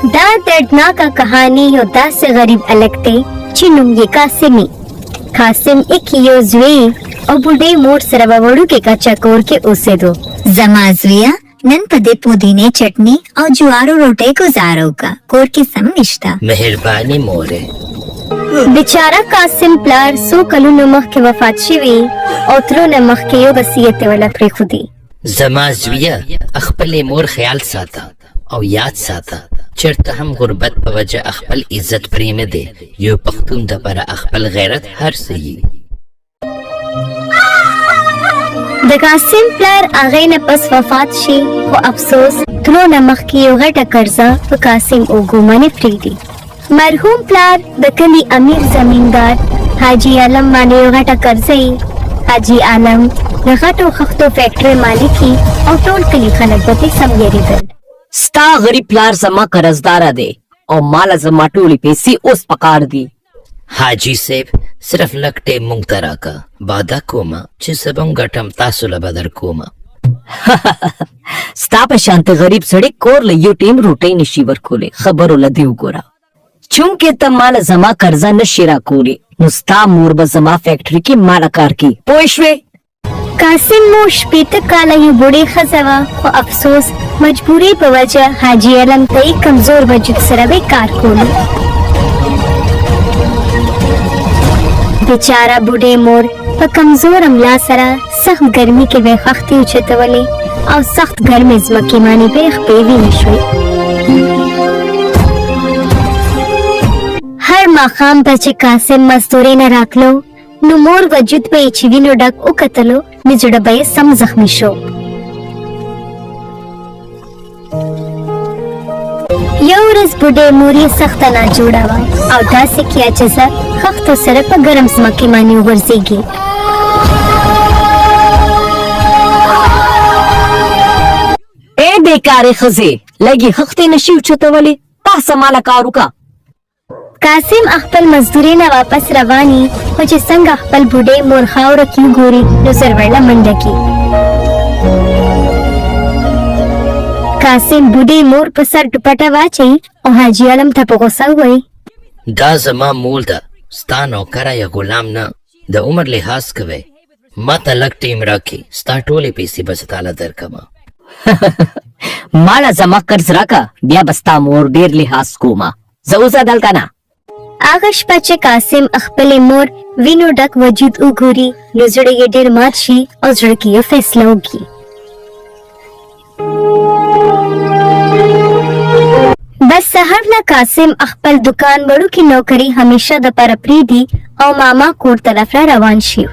دا दर्दनाक कहानी یو داسې غریب الک دی چې نوم یې قاسمي. قاسم یک یو زوی او بوډۍ مور سره په وړوکي کچا کور کې اوسېدو. زما زویه نن په دې پودینې چټني او جوارو روټۍ ګزاره وکړه. کور کې سم نشته. مهرباني موره. بیچاره قاسم پلار څو کلونو مخکې وفات شوی او ترونه مخکې یو وصیت ولا پرېښودی. زما زویه خپل مور خیال ساته او یاد ساته. چرته هم غربت په وجه خپل عزت پرېمه دی. یو پښتون د پر خپل غیرت هر څه یي. د قاسم پلار هغې نه پس وفات شي خو افسوس ترونه مخکې یو غټه قرضه په قاسم اوږو باندې پرېږدي. مرحوم پلار د کلي امیر زمیندار حاجي عالم باندې یو غټه قرضه یي. حاجي عالم د غټو خښتو فیکټرۍ مالکي او ټول کلي خلک به پرې سم یېرېدل. ستا غریب پلار زما قرضداره دی او ماله زما ټولې پیسې اوس پکار دي. حاجي صاحب صرف لږ ټیم موږ ته راکه. وعده کومه چې زه به هم ګټم تاسو له به در کومه. ستا په شانته غریب سړی کور له یو ټیم روټۍ نشي ورکولی. خبرو له دې وګوره. چونکې ته ماله زما قرضه نشي راکولی نو ستا مور به زما فیکټري کې ماله کار کوي. پوه شوې؟ قاسم مور شپېته کاله یو بوډۍ ښځه وه خو افسوس مجبورۍ په وجه حاجي علم ته یې کمزور وجود سره به کار کولو. بیچاره بوډۍ مور په کمزور ملا سره سخت ګرمي کې به خښتې اوچتولې او سخت ګرمې ځمکې باندې به یې خپې وینې شوې. هر ماښام به چې قاسم مزدورۍ نه راتلو نو مور وجود به یې چې وینو ډک وکتلو نو زړه به یې سم زخمي شو. یو ورځ بوډۍ مور یې سخته ناجوړه وه او داسې کیا چې زه خښتو سره په ګرم ځمکې باندې وغورځېږي. ای بېکارې ښځې لږې خښتې نشي اوچتولی. پاسه ماله کار وکړه. قاسم خپل مزدورۍ نه واپس رواني خو چې څنګه خپل بوډۍ مور خاوره کې وګوري نو زرورله منډه کړي. قاسم بوډۍ مور په سر دوپټه واچوي او حاجي عالم ته په غوسه ووایي دا زما مور ده ستا نوکره یا غلام نه. د عمر لحاظ کوئ. ما ته لږ ټیم راکړي. ستا ټولې پیسې به زه تاله درکمه. ماله زما قرض راکه بیا به ستا مور ډېر لحاظ کومه. زه اوسه دلته نه. هغه شپه چې قاسم خپلې مور وینو ډک وجود وګوري نو زړه یې ډېر مات شي او زړه کې یې فیصله وکړي. بس سهار نه قاسم خپل دکان وړوکې نوکري همیشه دپاره پرېږدي او ماما کور طرف را روان شي.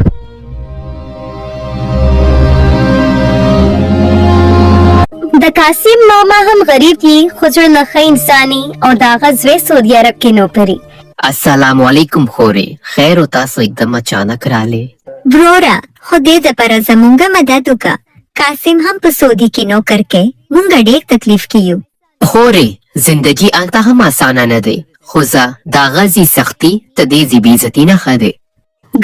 د قاسم ماما هم غریب دي خو زړه نه ښه انساني او د هغه زوی سعودي عرب کې نوکري. السلام علیکم خورې. خیر و تاسو एकदम اچانک رالی. وروره خو دې دپاره زمونږه مدد وکړه. قاسم هم په سعودي کې نوکر کې مونږه ډېر تکلیف کې یو. خورې زندگی الته هم آسانه نه دی خو زه د غازي سختي ته دې زی بېعزتي نه ښه دی.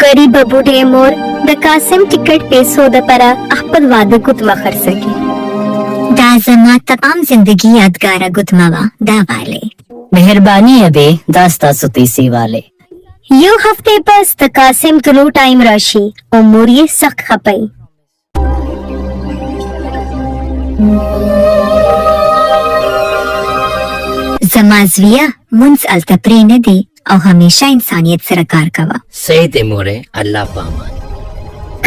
غریبه بوډۍ مور د قاسم ټکټ پیسو دپاره خپل واده ګوتمه خرڅه کړي. دا زما تمام زندگی یادګاره ګوتمه وه. دا والې مهرباني یې بې دا ستاسو پیسې والې. یو هفته پس د قاسم طلوع ټایم راشي او مور یې سخت خپي. زما زویه مونځ هلته پرې نه دی او همیشه انسانیت سره کار کوه. صحیح دی موره. الله پامان.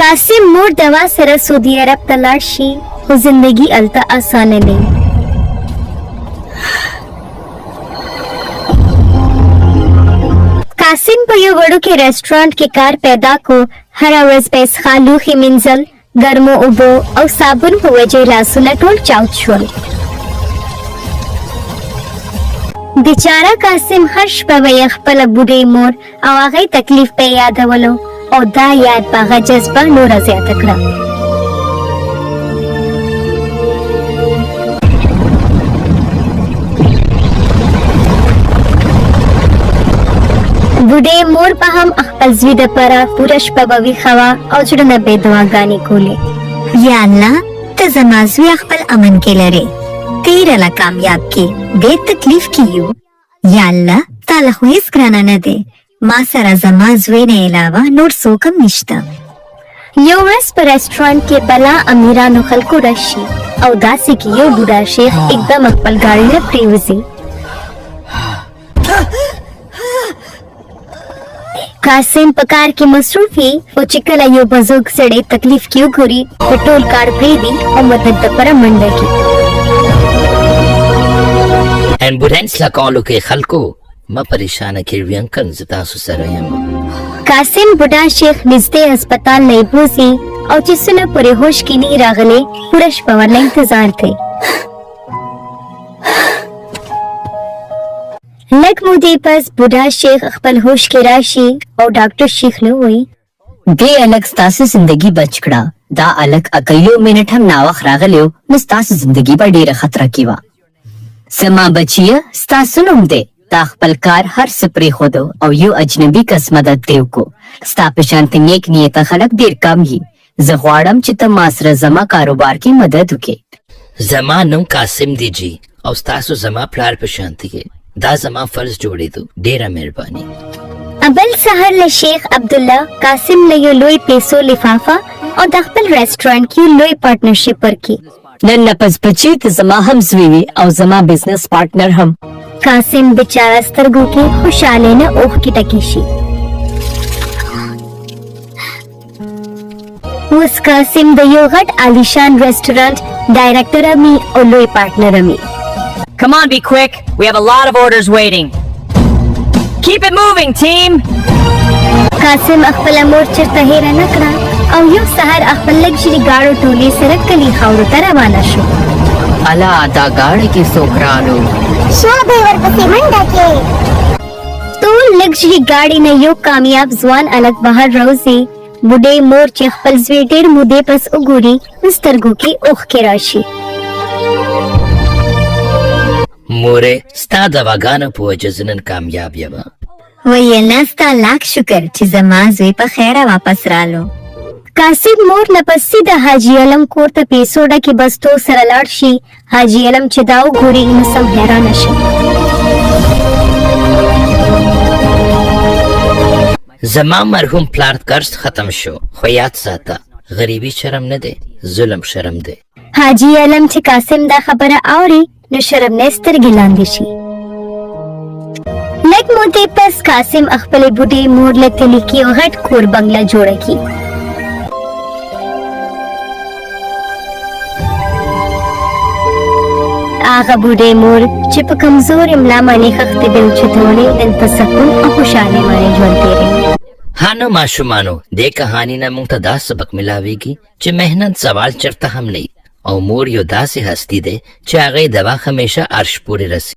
قاسم مور دوا سره سعودي عرب ته لاړ شي خو زندگی هلته اسانه نه. قاسم په یو وړوکي رسټورانټ کې کار پیدا کو. هره ورځ به یې څښا لوښي مینځل. ګرمو اوبو او صابون په وجې لاسونه ټول چاود شول. بیچاره قاسم هر شپه به یې خپله بوډۍ مور او هغې تکلیف به یې یادولو او دا یاد به هغه جذبه نوره زیاته کړه. بوډۍ مور به هم خپل زوی دپاره پوره شپه به ویښه وه او زړه نه به یې دعاګانې کولې. یا الله ته زما زوی خپل امن کې لرې. तेरा ला कामयाब की बे तकलीफ की यू या अल्लाह ताला खो हिस ګرانه نه دی ما سره زما زوی نه علاوه نور څوک هم نشته یو ورځ په ریسټورانټ کې بلا امیرانو خلکو راشي او داسې کې یو بوډا شیخ एकदम خپل ګاډي نه پریوزي قاسم په کار کې مصروف وي او چې کله یو بزرګ سړی تکلیف کې وګوري په ټول کار پرېږدي او مدد لپاره منډه کوي एम्बुलेंस लकॉलो के खलको म परेशान کړی انکل ز تاسو سره یم قاسم بوډا شیخ نږدې هسپتال نه بوزي او چې څونه پرې هوش کې نه راغلی پوره شپه ورله انتظار کوي لږ مودې پس بوډا شیخ خپل هوش کې راشي او ډاکټر شیخ له وایي دې الګ ستاسو زندگی بچ کړه دا الګ اکیلو منټ هم ناوخ راغلیو نو ستاسو زندگی به ډیره خطر کې و سما بچیه ستاسو نوم دی تا خپل کار هر سپری خودو او یو اجنبی کس مدد دیو کو ستا په شانت نیک نیت خلق ډیر کم هي زه غواړم چې ته ما سره زما کاروبار کې مدد وکې زما نوم قاسم دی جی او تاسو زما پلار په شانتي کې دا زما فرض جوړېدو ډیره مهرباني ابل سحر له شیخ عبد الله قاسم له یو لوی پیسو لفافه او د خپل ریسټورانټ کې لوی پارټنرشپ ورکړي نن نفس بچی ته زما هم زوی او زما بزنس پارټنر هم قاسم بیچاره سترګو کې خوشاله نه اوښ کې ټکی شي اوس قاسم د یو غټ عالیشان ریسټورانټ ډایرکټر امي او لوی پارټنر امي Come on, be quick. We have a lot of orders waiting. Keep it moving, team. قاسم خپل مور چرته هېره نه کړه او یو سهار خپل لګژري ګاړو ټولې سره کلي خاورو ته روانه شو الا دا گاڑی کې سوکرانو شابه ورپسې منډه کې ټول لګژري ګاډي نه یو کامیاب ځوان الګ بهر راوځي بوډۍ مور چې خپل زوی ډېر مودې پس وګوري سترګو کې اوښکې راشي مورې ستا دواګانو په وجه زه نن کامیاب یم وی الله ستا لاک شکر چې زما زوی په خیره واپس رالو قاسم مور لپسې د حاجي علم کور ته پیسو ډکې بستو سره لاړ شي حاجي علم چې دا وګوري نو سم حیرانه شي زما مرحوم پلار قرض ختم شو خو یاد ساته غریبي شرم نه دی ظلم شرم دی حاجي علم چې قاسم دا خبره اوري نو شرمنې سترګې لاندې شي لږ مودې پس قاسم خپلې بوډۍ مور له کلي کې یو غټ کور بنګله جوړه کړي هغه بوډۍ مور چې په کمزورې ملا باندې خښتې د اوچتوړې نن په سکون او خوشحالۍ باندې ژوند تېروي هانو ماشومانو دې کہانی نه موږ ته دا سبق ملاویږي چې مهنت زوال چرته هم نه او مور یو داسې هستی دی چې هغې دوا همیشه عرش پورې رسي